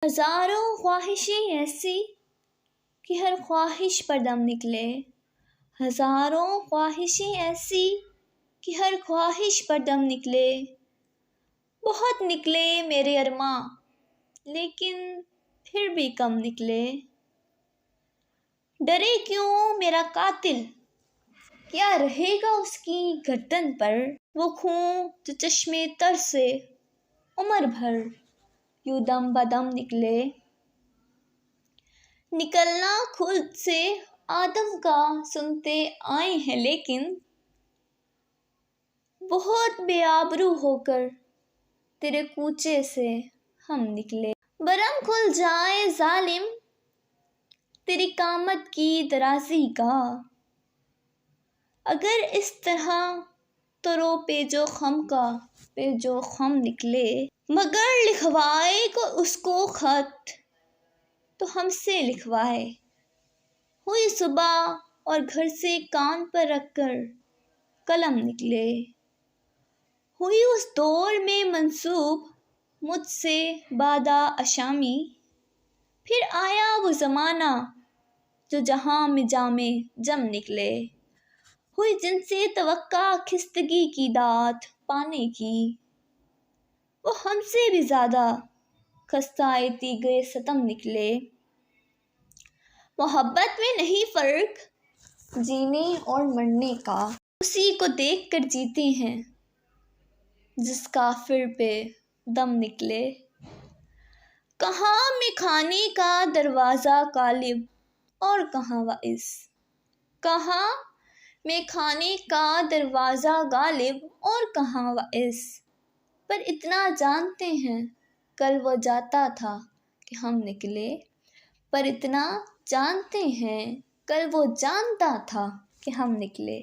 ہزاروں خواہشیں ایسی کہ ہر خواہش پر دم نکلے، ہزاروں خواہشیں ایسی کہ ہر خواہش پر دم نکلے، بہت نکلے میرے ارماں لیکن پھر بھی کم نکلے۔ ڈرے کیوں میرا قاتل، کیا رہے گا اس کی گردن پر، وہ خون جو چشمے تر سے عمر بھر یوں دم بدم نکلے۔ نکلنا خود سے آدم کا سنتے آئے ہیں لیکن بہت بے آبرو ہو کر تیرے کوچے سے ہم نکلے۔ برہم کھل جائے ظالم تیری قامت کی درازی کا، اگر اس طرح تو رو پیچ و خم کا پیچ و خم نکلے۔ مگر لکھوائے کو اس کو خط تو ہم سے لکھوائے، ہوئی صبح اور گھر سے کان پر رکھ کر قلم نکلے۔ ہوئی اس دور میں منسوب مجھ سے بادہ آشامی، پھر آیا وہ زمانہ جو جہاں میں جام جم نکلے۔ ہوئی جن سے توقع خستگی کی داد پانے کی، وہ ہم سے بھی زیادہ خستہ تیغِ ستم نکلے۔ محبت میں نہیں فرق جینے اور مرنے کا، اسی کو دیکھ کر جیتے ہیں جس کافر پہ دم نکلے۔ کہاں میں کھانے کا دروازہ غالب اور کہاں واعظ، کہاں میں کھانے کا دروازہ غالب اور کہاں واعظ، پر اتنا جانتے ہیں کل وہ جاتا تھا کہ ہم نکلے، پر اتنا جانتے ہیں کل وہ جانتا تھا کہ ہم نکلے۔